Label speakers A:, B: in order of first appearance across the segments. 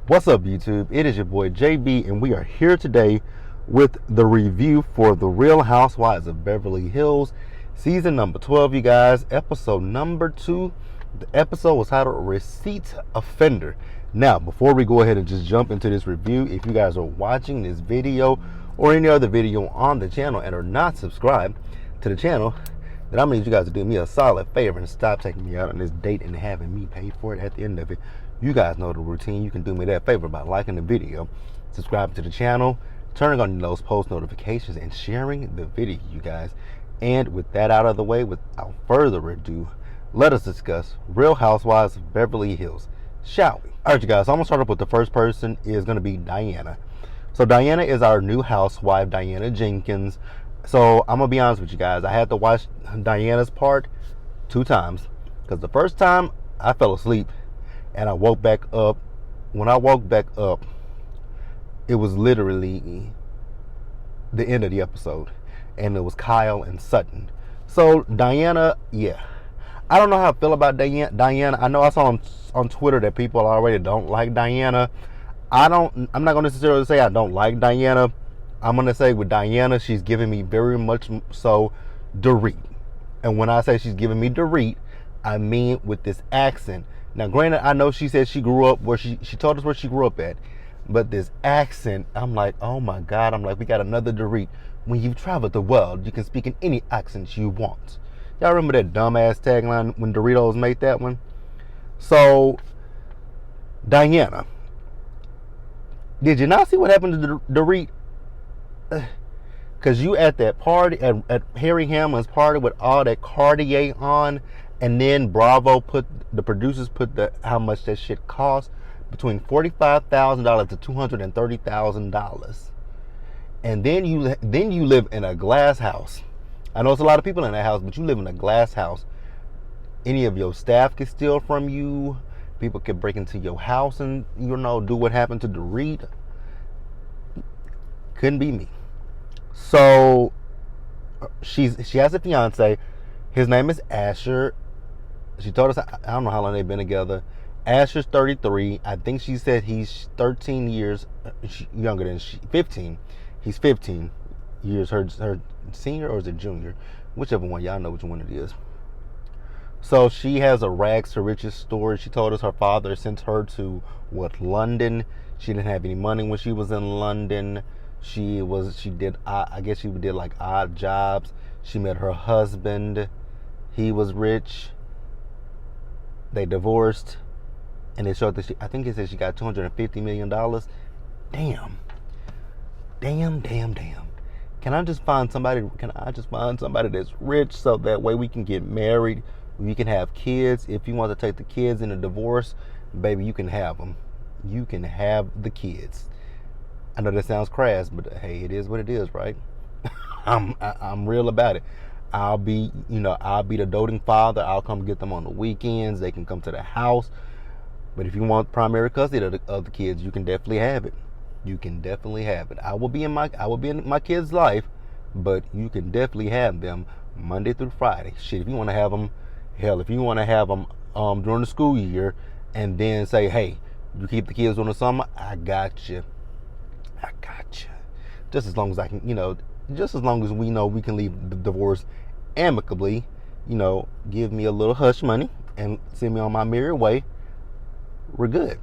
A: What's up, YouTube? It is your boy JB, and we are here today with the review for The Real Housewives of Beverly Hills, season number 12, you guys, episode number 2. The episode was titled Receipt Offender. Now, before we go ahead and just jump into this review, if you guys are watching this video or any other video on the channel and are not subscribed to the channel, then I'm going to need you guys to do me a solid favor and stop taking me out on this date and having me pay for it at the end of it. You guys know the routine. You can do me that favor by liking the video, subscribing to the channel, turning on those post notifications, and sharing the video, you guys. And with that out of the way, without further ado, let us discuss Real Housewives of Beverly Hills, shall we? All right, you guys, so I'm going to start off with the first person is going to be Diana. So Diana is our new housewife, Diana Jenkins. So I'm going to be honest with you guys. I had to watch Diana's part 2 times because the first time I fell asleep and I woke back up. When I woke back up, it was literally the end of the episode, and it was Kyle and Sutton. So Diana, yeah, I don't know how I feel about Diana. I know I saw on Twitter that people already don't like Diana. I'm not going to necessarily say I don't like Diana. I'm going to say with Diana, she's giving me very much so Dorit. And when I say she's giving me Dorit, I mean with this accent. Now, granted, I know she said she grew up where she told us where she grew up at. But this accent, I'm like, oh my God. I'm like, we got another Dorit. When you've traveled the world, you can speak in any accent you want. Y'all remember that dumbass tagline when Doritos made that one? So, Diana, did you not see what happened to Dorit? Because you at that party, at Harry Hamlin's party with all that Cartier on, and then Bravo the producers put how much that shit cost, between $45,000 to $230,000. And then you live in a glass house. I know it's a lot of people in that house, but you live in a glass house. Any of your staff can steal from you. People can break into your house and, do what happened to Dorit. Couldn't be me. So she has a fiance. His name is Asher. She told us, I don't know how long they've been together. Asher's 33. I think she said he's 13 years younger than 15. He's 15 years her senior, or is it junior? Whichever one. Y'all know which one it is. So she has a rags to riches story. She told us her father sent her to London. She didn't have any money when she was in London. She did like odd jobs. She met her husband. He was rich. They divorced, and it showed that I think it said she got $250 million. Damn. Can I just find somebody that's rich so that way we can get married, we can have kids? If you want to take the kids in a divorce, baby, you can have them. You can have the kids. I know that sounds crass, but hey, it is what it is, right? I'm real about it. I'll be the doting father. I'll come get them on the weekends. They can come to the house. But if you want primary custody of the kids, you can definitely have it. I will be in my kids' life, but you can definitely have them Monday through Friday. Shit, if you want to have them, during the school year, and then say, hey, you keep the kids during the summer, I got you. Just as long as I can, just as long as we know we can leave the divorce amicably, give me a little hush money and send me on my merry way. We're good.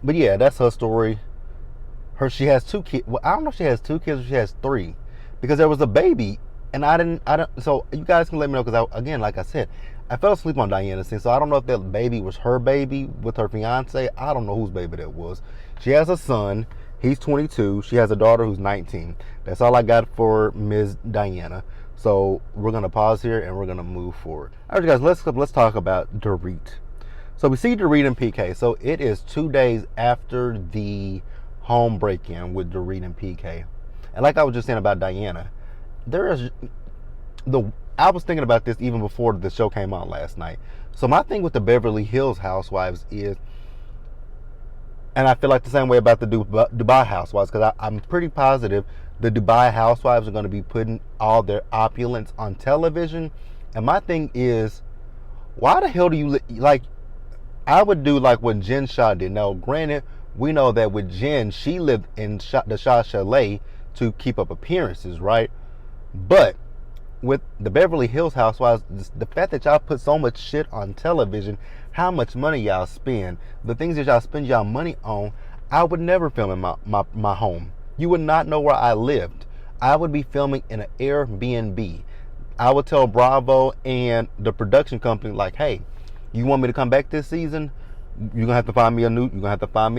A: But yeah, that's her story. She has 2 kids. Well, I don't know if she has 2 kids or she has 3, because there was a baby, and I don't. So you guys can let me know, because again, like I said, I fell asleep on Diana's thing, so I don't know if that baby was her baby with her fiance. I don't know whose baby that was. She has a son. He's 22. She has a daughter who's 19. That's all I got for Ms. Diana. So we're gonna pause here and we're gonna move forward. All right, guys, let's talk about Dorit. So we see Dorit and PK. So it is 2 days after the home break-in with Dorit and PK. And like I was just saying about Diana, I was thinking about this even before the show came on last night. So my thing with the Beverly Hills Housewives is, and I feel like the same way about the Dubai Housewives, because I'm pretty positive the Dubai Housewives are going to be putting all their opulence on television. And my thing is, why the hell do you, like, I would do like what Jen Shah did. Now, granted, we know that with Jen, she lived in the Shah Chalet to keep up appearances, right? But with the Beverly Hills Housewives, the fact that y'all put so much shit on television, how much money y'all spend, the things that y'all spend y'all money on, I would never film in my home. You would not know where I lived. I would be filming in an Airbnb. I would tell Bravo and the production company, like, hey, you want me to come back this season? You're gonna have to find me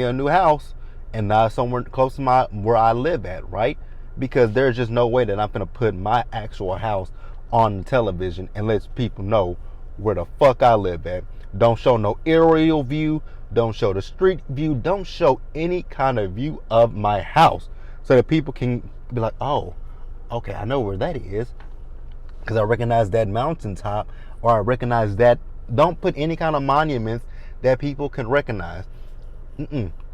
A: a new house, and not somewhere close to where I live at, right? Because there's just no way that I'm gonna put my actual house on the television and let people know where the fuck I live at. Don't show no aerial view. Don't show the street view. Don't show any kind of view of my house, so that people can be like, oh, okay, I know where that is, because I recognize that mountaintop, or I recognize that. Don't put any kind of monuments that people can recognize.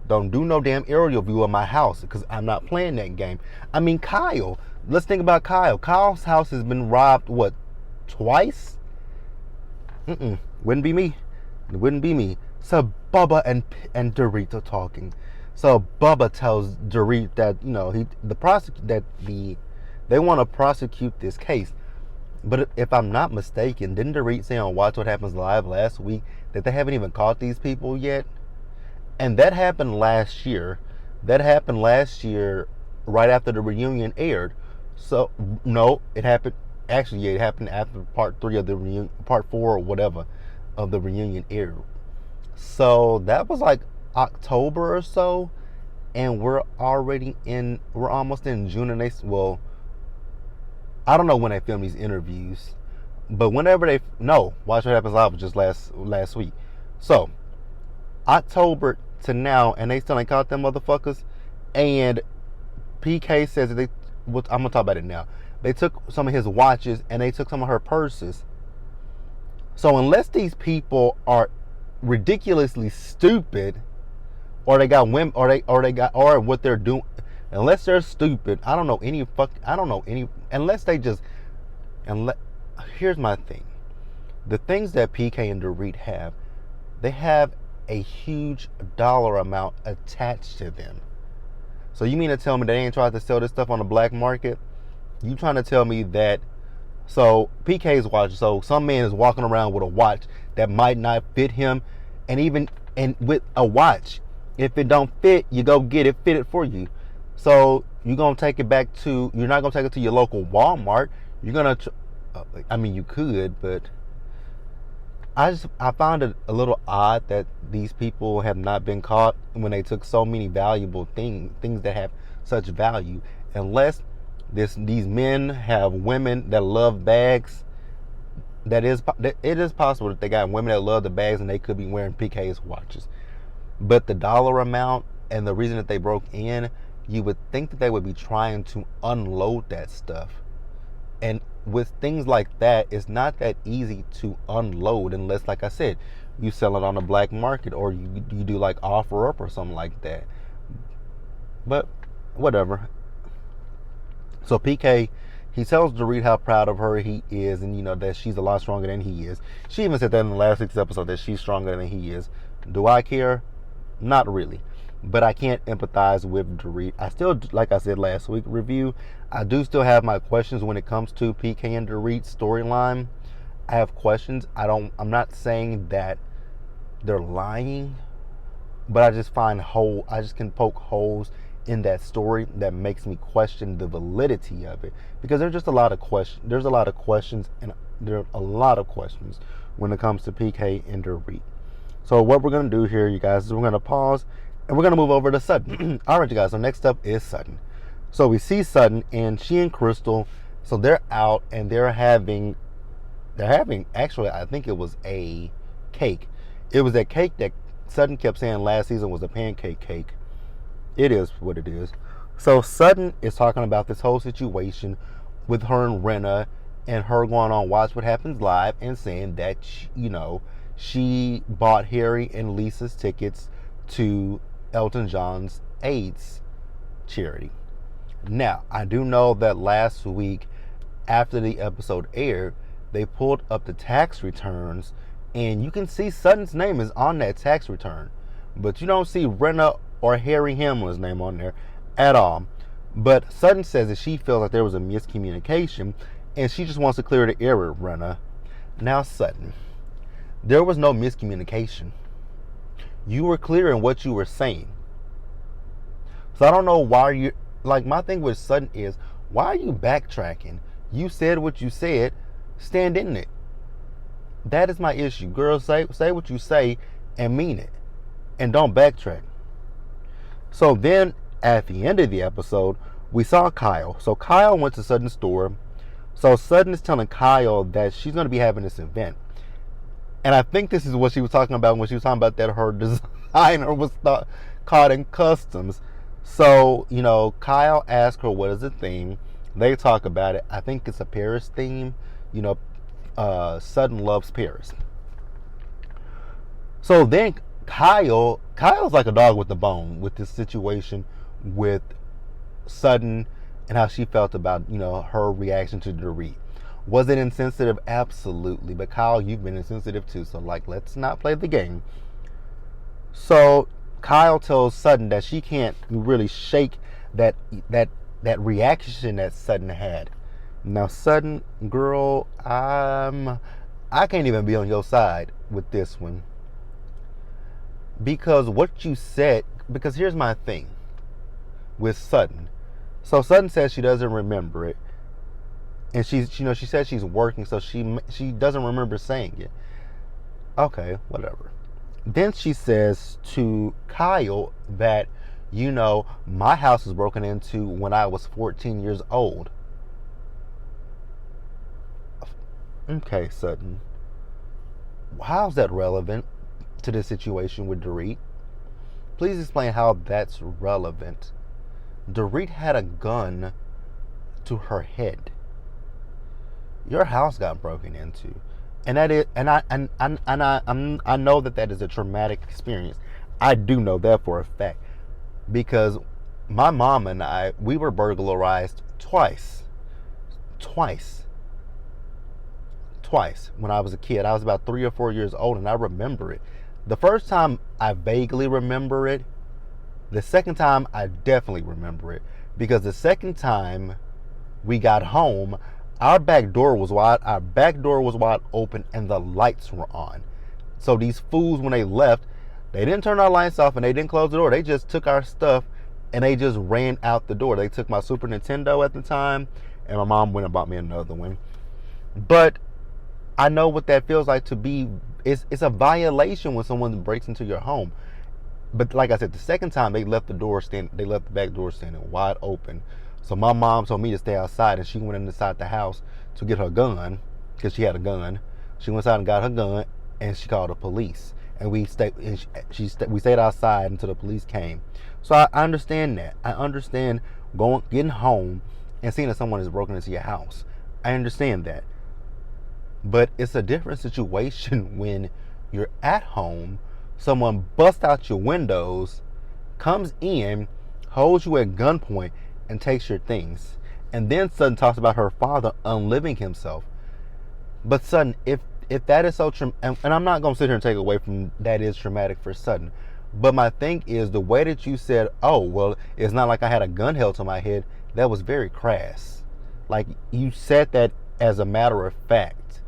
A: Don't do no damn aerial view of my house, because I'm not playing that game. I mean, Kyle. Let's think about Kyle. Kyle's house has been robbed, what, twice? Wouldn't be me. It wouldn't be me. So Bubba and Dorit are talking. So Bubba tells Dorit that, you know, they want to prosecute this case. But if I'm not mistaken, didn't Dorit say on Watch What Happens Live last week that they haven't even caught these people yet? And that happened last year. Right after the reunion aired. So, no, it happened. Actually, yeah, it happened after part 3 of the reunion, part 4 or whatever of the reunion aired. So that was like October or so. And we're almost in June, and I don't know when they film these interviews, but whenever Watch What Happens Live was just last week. So October to now, and they still ain't caught them motherfuckers. And PK says that I'm gonna talk about it now. They took some of his watches and they took some of her purses. So unless these people are ridiculously stupid, or they got women, or what they're doing. Unless they're stupid, here's my thing. The things that PK and Dorit have, they have a huge dollar amount attached to them. So you mean to tell me they ain't tried to sell this stuff on the black market? You trying to tell me that, so PK's watch, so some man is walking around with a watch that might not fit him, and with a watch, if it don't fit, you go get it fitted for you. So you're not going to take it to your local Walmart. You're going to, you could, but I found it a little odd that these people have not been caught when they took so many valuable things that have such value. Unless these men have women that love bags, it is possible that they got women that love the bags and they could be wearing PK's watches. But the dollar amount and the reason that they broke in, you would think that they would be trying to unload that stuff. And with things like that, it's not that easy to unload unless, like I said, you sell it on the black market, or you do like OfferUp or something like that. But whatever. So PK, he tells Dorit how proud of her he is, and that she's a lot stronger than he is. She even said that in the last week's episode, that she's stronger than he is. Do I care? Not really. But I can't empathize with Dorit. I still, like I said last week review, I do still have my questions when it comes to PK and Dorit's storyline. I have questions. I'm not saying that they're lying, but I just can poke holes in that story that makes me question the validity of it, because there's a lot of questions when it comes to PK and Dorit. So what we're going to do here, you guys, is we're going to pause and we're going to move over to Sutton. All right, you guys, so next up is Sutton. So we see Sutton, and she and Crystal, so they're out and they're having actually, I think it was a cake. It was that cake that Sutton kept saying last season was a pancake cake. It is what it is. So Sutton is talking about this whole situation with her and Renna, and her going on Watch What Happens Live and saying that, she bought Harry and Lisa's tickets to Elton John's AIDS charity. Now, I do know that last week, after the episode aired, they pulled up the tax returns And you can see Sutton's name is on that tax return. But you don't see Renna or Harry Hamlin's name on there at all. But Sutton says that she feels like there was a miscommunication and she just wants to clear the air with Renna. Now, Sutton, there was no miscommunication. You were clear in what you were saying. So I don't know why you, like, my thing with Sutton is, why are you backtracking? You said what you said, stand in it. That is my issue. Girls, say what you say and mean it. And don't backtrack. So then at the end of the episode, we saw Kyle. So Kyle went to Sutton's store. So Sutton is telling Kyle that she's going to be having this event. And I think this is what she was talking about when she was talking about that her designer was caught in customs. So, you know, Kyle asked her what is the theme. They talk about it. I think it's a Paris theme. You know, Sutton loves Paris. So then Kyle's like a dog with a bone with this situation with Sutton and how she felt about, you know, her reaction to Dorit. Was it insensitive? Absolutely. But Kyle, you've been insensitive too. So, like, let's not play the game. So Kyle tells Sutton that she can't really shake that reaction that Sutton had. Now, Sutton, girl, I can't even be on your side with this one. Because what you said, because here's my thing with Sutton. So Sutton says she doesn't remember it. And she says she's working, so she doesn't remember saying it. Okay, whatever. Then she says to Kyle that, you know, my house was broken into when I was 14 years old. Okay, Sutton. How's that relevant to the situation with Dorit? Please explain how that's relevant. Dorit had a gun to her head. Your house got broken into, and that is, and I know that is a traumatic experience. I do know that for a fact, because my mom and we were burglarized twice when I was a kid. I was about 3 or 4 years old, and I remember it. The first time I vaguely remember it. The second time I definitely remember it, because the second time we got home, our back door was wide open and the lights were on. So these fools, when they left, they didn't turn our lights off and they didn't close the door. They just took our stuff and they just ran out the door. They took my Super Nintendo at the time, and my mom went and bought me another one. But I know what that feels like to be. It's a violation when someone breaks into your home. But like I said, the second time they left the back door standing wide open. So my mom told me to stay outside, and she went inside the house to get her gun, because she had a gun. She went outside and got her gun, and she called the police. And we stayed outside until the police came. So I understand that. I understand getting home and seeing that someone has broken into your house. I understand that. But it's a different situation when you're at home, someone busts out your windows, comes in, holds you at gunpoint, and takes your things. And then Sutton talks about her father unliving himself. But Sutton, if that is so traumatic, and I'm not going to sit here and take away from that is traumatic for Sutton, but my thing is the way that you said, oh, well, it's not like I had a gun held to my head, that was very crass. Like, you said that as a matter of fact.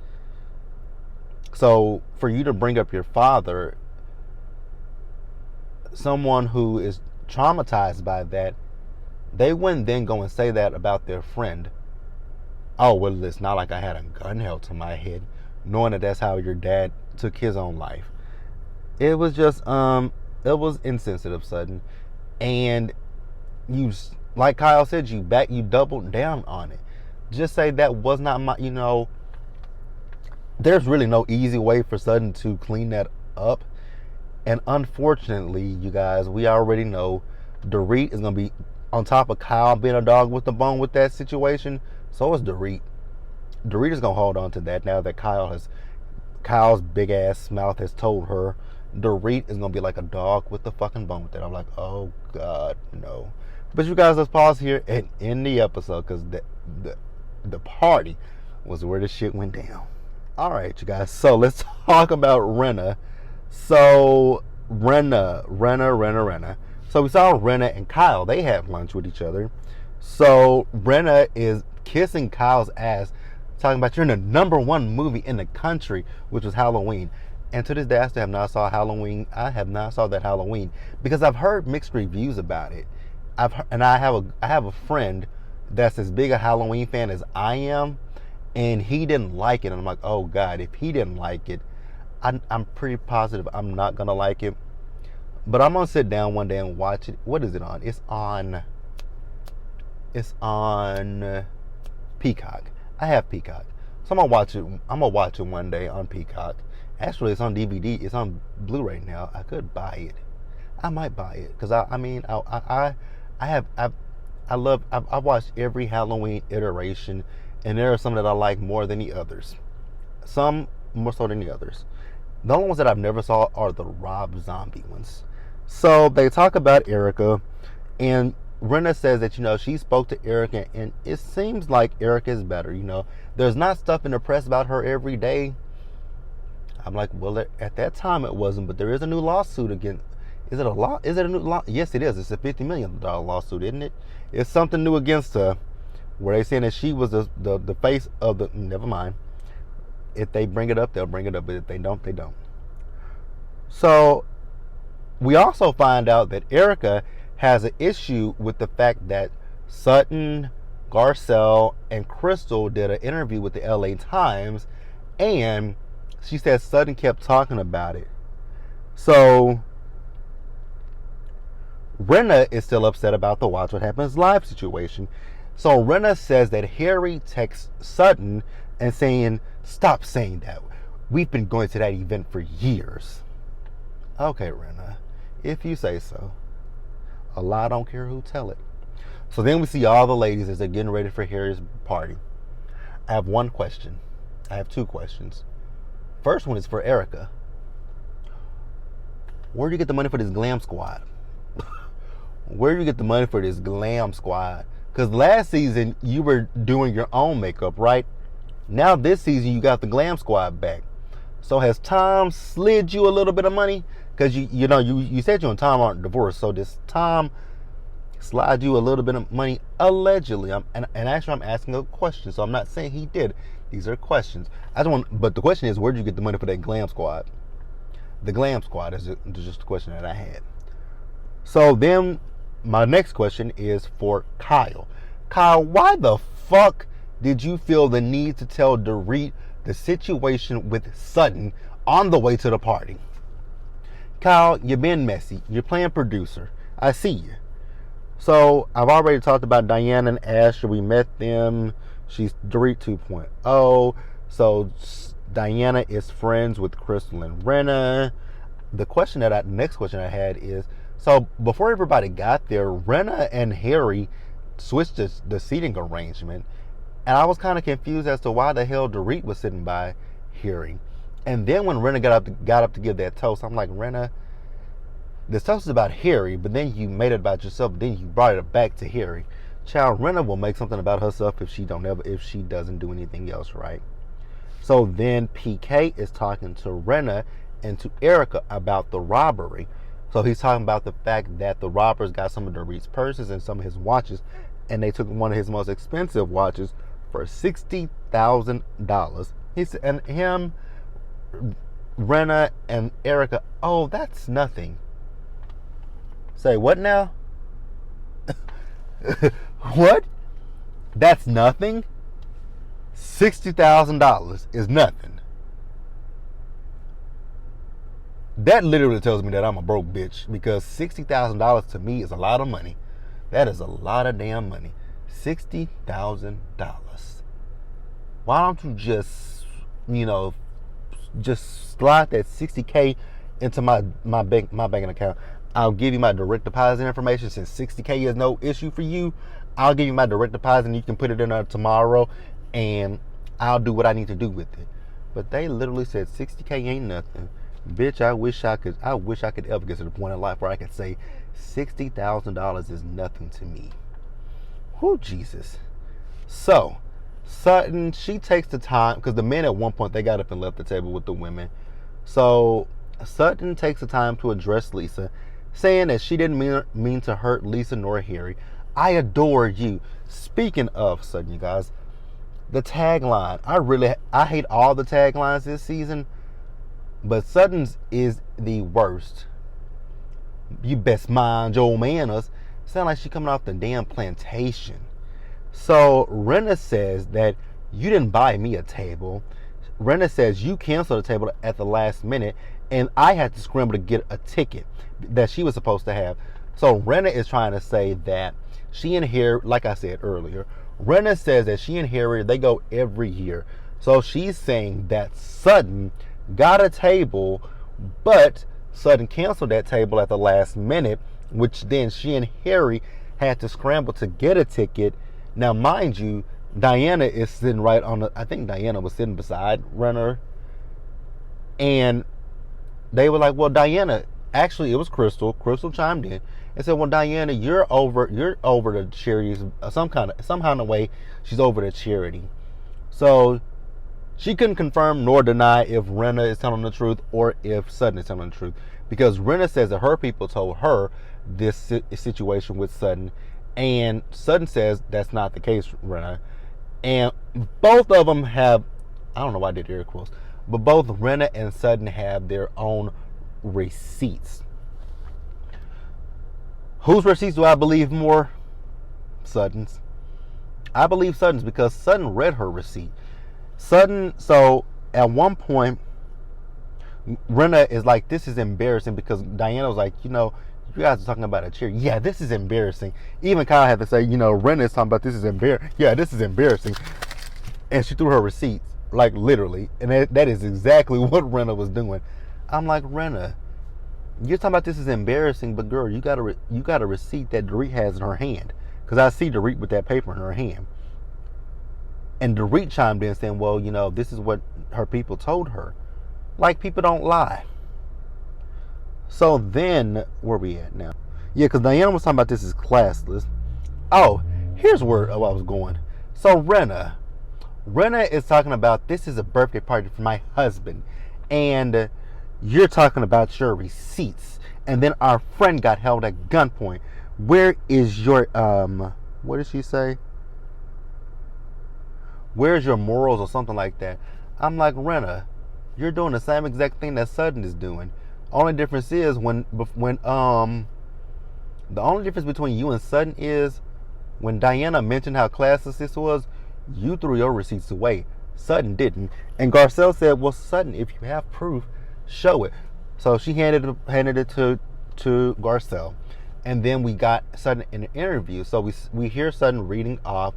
A: So for you to bring up your father, someone who is traumatized by that, they wouldn't then go and say that about their friend. Oh, well, it's not like I had a gun held to my head, knowing that that's how your dad took his own life. It was just, it was insensitive, Sutton. And you, like Kyle said, you doubled down on it. Just say that was not my, there's really no easy way for Sutton to clean that up. And unfortunately, you guys, we already know Dorit is going to be on top of Kyle being a dog with the bone with that situation. So is Dorit. Dorit is going to hold on to that now that Kyle's big ass mouth has told her. Dorit is going to be like a dog with the fucking bone with that. I'm like, oh God, no. But you guys, let's pause here and end the episode, because the party was where the shit went down. All right, you guys. So let's talk about Renna. So Renna. So we saw Renna and Kyle. They had lunch with each other. So Renna is kissing Kyle's ass, talking about you're in the number one movie in the country, which was Halloween. And to this day, I still have not saw Halloween. I have not saw that Halloween because I've heard mixed reviews about it. I have a friend that's as big a Halloween fan as I am, and he didn't like it. And I'm like, oh God, if he didn't like it, I'm pretty positive I'm not gonna like it. But I'm gonna sit down one day and watch it. What is it on? It's on Peacock. I have Peacock, so I'm gonna watch it. I'm gonna watch it one day on Peacock. Actually, it's on DVD. It's on Blu-ray now. I could buy it. I might buy it because I've watched every Halloween iteration, and there are some that I like more than the others. Some more so than the others. The only ones that I've never saw are the Rob Zombie ones. So they talk about Erica, and Renna says that she spoke to Erica, and it seems like Erica is better. There's not stuff in the press about her every day. I'm like, well, at that time it wasn't, but there is a new lawsuit again. Is it a law? Is it a new law? Yes, it is. It's a $50 million lawsuit, isn't it? It's something new against her, where they saying that she was the face of the. Never mind. If they bring it up, they'll bring it up. But if they don't, they don't. So we also find out that Erica has an issue with the fact that Sutton, Garcelle, and Crystal did an interview with the LA Times, and she said Sutton kept talking about it. So Renna is still upset about the Watch What Happens Live situation. So Renna says that Harry texts Sutton and saying, stop saying that. We've been going to that event for years. Okay, Renna, if you say so. Allah don't care who tell it. So then we see all the ladies as they're getting ready for Harry's party. I have one question. I have two questions. First one is for Erica. Where do you get the money for this glam squad? Where do you get the money for this glam squad? Because last season you were doing your own makeup, right? Now this season you got the glam squad back. So has Tom slid you a little bit of money? Because you said you and Tom aren't divorced. So does Tom slide you a little bit of money allegedly? And actually I'm asking a question, so I'm not saying he did. These are questions. But the question is, where did you get the money for that glam squad? The glam squad is just the question that I had. So then my next question is for Kyle. Kyle, why the fuck did you feel the need to tell Dorit the situation with Sutton on the way to the party? Kyle, you've been messy. You're playing producer. I see you. So I've already talked about Diana and Asher. We met them. She's Dorit 2.0. So Diana is friends with Crystal and Renna. The next question I had is, so before everybody got there, Renna and Harry switched the seating arrangement, and I was kind of confused as to why the hell Dorit was sitting by Harry. And then when Renna got up to give that toast, I'm like, Renna, this toast is about Harry, but then you made it about yourself, but then you brought it back to Harry. Child, Renna will make something about herself if she doesn't do anything else, right? So then PK is talking to Renna and to Erica about the robbery. So he's talking about the fact that the robbers got some of Dorit's purses and some of his watches, and they took one of his most expensive watches for $60,000. He said, and him, Renna, and Erica, oh, that's nothing. Say what now? What? That's nothing? $60,000 is nothing. That literally tells me that I'm a broke bitch, because $60,000 to me is a lot of money. That is a lot of damn money. $60,000. Why don't you just slide that $60K into my banking account? I'll give you my direct deposit information. Since $60K is no issue for you, I'll give you my direct deposit and you can put it in there tomorrow, and I'll do what I need to do with it. But they literally said $60K ain't nothing. Bitch, I wish I could ever get to the point in life where I could say $60,000 is nothing to me. Whew, Jesus. So Sutton, she takes the time, because the men at one point, they got up and left the table with the women. So Sutton takes the time to address Lisa, saying that she didn't mean to hurt Lisa nor Harry. I adore you. Speaking of Sutton, you guys, the tagline. I hate all the taglines this season, but Sutton's is the worst. You best mind your manners. Sound like she coming off the damn plantation. So Renna says that you didn't buy me a table. Renna says you canceled the table at the last minute, and I had to scramble to get a ticket that she was supposed to have. So Renna is trying to say that she and Harry, like I said earlier, Renna says that she and Harry, they go every year. So she's saying that Sutton got a table, but Sutton canceled that table at the last minute, which then she and Harry had to scramble to get a ticket. Now, mind you, Diana is sitting right on the, I think Diana was sitting beside Renner. And they were like, well, Diana, actually it was Crystal. Crystal chimed in and said, well, Diana, you're over the charities, somehow in a way, she's over the charity. So she couldn't confirm nor deny if Renna is telling the truth or if Sutton is telling the truth. Because Renna says that her people told her this situation with Sutton, and Sutton says that's not the case, Renna. And both of them have, I don't know why I did air quotes, but both Renna and Sutton have their own receipts. Whose receipts do I believe more? Sutton's. I believe Sutton's because Sutton read her receipt. Sutton, so at one point, Renna is like, this is embarrassing, because Diana was like, you guys are talking about a cheer. Yeah, this is embarrassing. Even Kyle had to say, Renna is talking about this is embarrassing. Yeah, this is embarrassing. And she threw her receipts, like literally. And that is exactly what Renna was doing. I'm like, Renna, you're talking about this is embarrassing, but girl, you got a receipt that Dorit has in her hand. Because I see Dorit with that paper in her hand. And Dorit chimed in saying, well, this is what her people told her. Like, people don't lie. So then, where we at now? Yeah, because Diana was talking about this is classless. Oh, here's where I was going. So Renna is talking about this is a birthday party for my husband. And you're talking about your receipts. And then our friend got held at gunpoint. Where is your, what did she say? Where's your morals or something like that? I'm like, Renna, you're doing the same exact thing that Sutton is doing. Only difference is the only difference between you and Sutton is when Diana mentioned how classless this was, you threw your receipts away. Sutton didn't. And Garcelle said, well, Sutton, if you have proof, show it. So she handed it to Garcelle. And then we got Sutton in an interview. So we hear Sutton reading off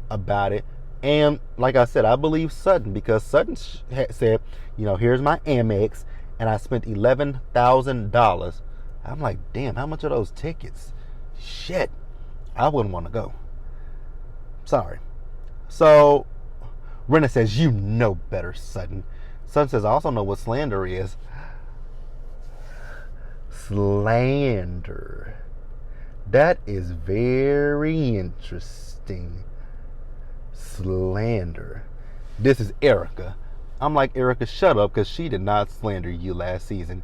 A: about it. And like I said, I believe Sutton because Sutton said, here's my Amex, and I spent $11,000. I'm like, damn, how much are those tickets? Shit, I wouldn't want to go. Sorry. So Renna says, you know better, Sutton. Sutton says, I also know what slander is. Slander. That is very interesting. Slander. This is Erica. I'm like, Erica, shut up, because she did not slander you last season.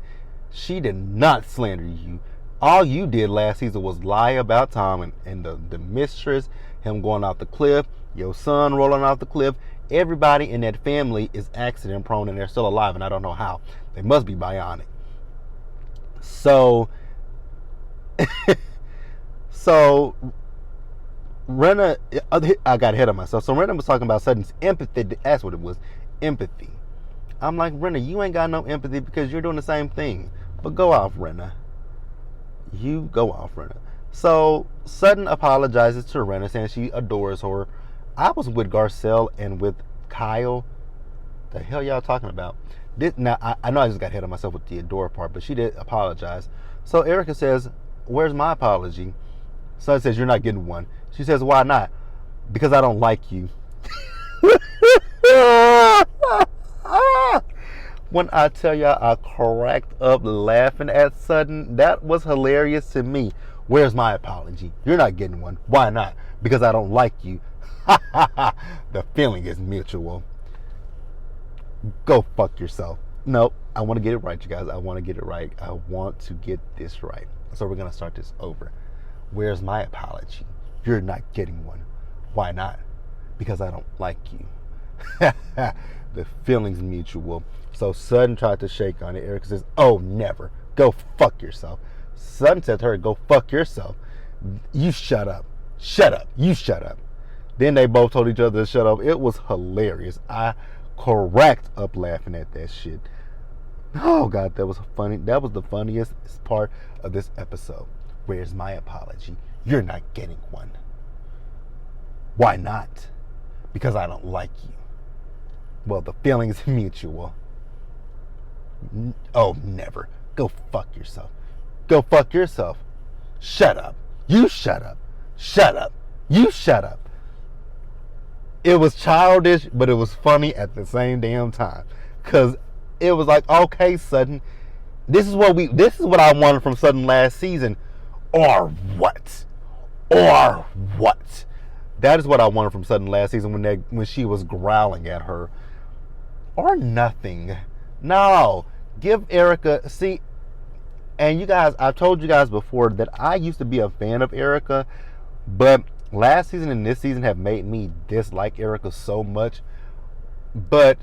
A: She did not slander you. All you did last season was lie about Tom and the mistress, him going off the cliff, your son rolling off the cliff. Everybody in that family is accident prone and they're still alive, and I don't know how. They must be bionic. So Renna, I got ahead of myself. So Renna was talking about Sutton's empathy. That's what it was, empathy. I'm like, Renna, you ain't got no empathy because you're doing the same thing. But go off, Renna. You go off, Renna. So Sutton apologizes to Renna, saying she adores her. I was with Garcelle and with Kyle. The hell y'all talking about? Now, I know I just got ahead of myself with the adore part, but she did apologize. So Erica says, where's my apology? Sutton says, you're not getting one. She says, why not? Because I don't like you. When I tell y'all I cracked up laughing at Sutton, that was hilarious to me. Where's my apology? You're not getting one. Why not? Because I don't like you. The feeling is mutual. Go fuck yourself. No, I want to get it right, you guys. I want to get it right. I want to get this right. So we're going to start this over. Where's my apology? You're not getting one. Why not? Because I don't like you. The feeling's mutual. So Sutton tried to shake on it. Erica says, oh, never. Go fuck yourself. Sutton said to her, go fuck yourself. You shut up. Shut up. You shut up. Then they both told each other to shut up. It was hilarious. I cracked up laughing at that shit. Oh God, that was funny. That was the funniest part of this episode. Where's my apology? You're not getting one. Why not? Because I don't like you. Well, the feeling is mutual. Oh, never. Go fuck yourself. Go fuck yourself. Shut up. You shut up. Shut up. You shut up. It was childish, but it was funny at the same damn time. Cause it was like, okay, Sutton, this is what I wanted from Sutton last season. Or what? Or what? That is what I wanted from Sutton last season when she was growling at her. Or nothing. No. Give Erica, see, and you guys, I've told you guys before that I used to be a fan of Erica, but last season and this season have made me dislike Erica so much. But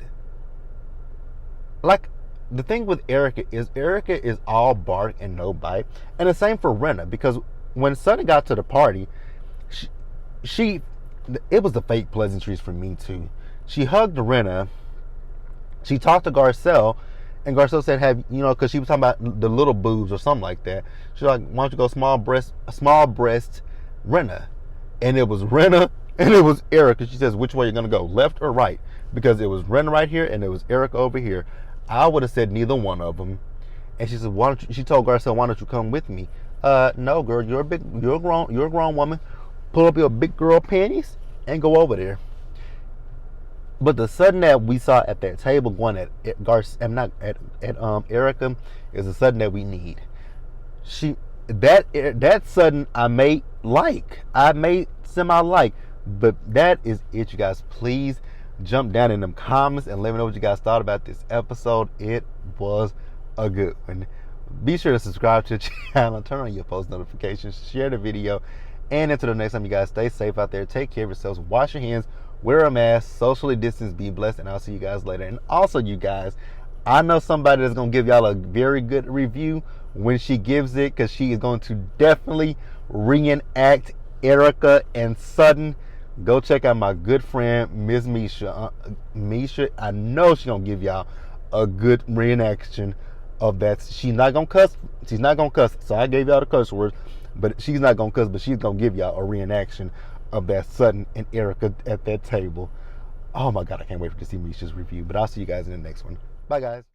A: like, the thing with Erica is all bark and no bite. And the same for Renna, because when Sutton got to the party, it was the fake pleasantries for me too. She hugged Renna. She talked to Garcelle, and Garcelle said, because she was talking about the little boobs or something like that. She's like, why don't you go small breast Renna? And it was Renna and it was Erica. She says, which way you're going to go, left or right? Because it was Renna right here and it was Erica over here. I would have said neither one of them. And she said, she told Garcelle, why don't you come with me? No, girl, you're a grown woman. Pull up your big girl panties and go over there. But the Sutton that we saw at that table going at Erica is the Sutton that we need. That Sutton I may semi-like, but that is it, you guys. Please jump down in them comments and let me know what you guys thought about this episode. It was a good one. Be sure to subscribe to the channel, turn on your post notifications, share the video, and until the next time, you guys, stay safe out there, take care of yourselves, wash your hands, wear a mask, socially distance, be blessed, and I'll see you guys later. And also, you guys, I know somebody that's going to give y'all a very good review when she gives it, because she is going to definitely reenact Erica and Sutton. Go check out my good friend, Miss Misha. Misha, I know she's going to give y'all a good reenaction of that. She's not going to cuss. She's not going to cuss. So I gave y'all the cuss words, but she's not going to cuss, but she's going to give y'all a reenaction of that Sutton and Erica at that table. Oh my God, I can't wait to see Misha's review. But I'll see you guys in the next one. Bye, guys.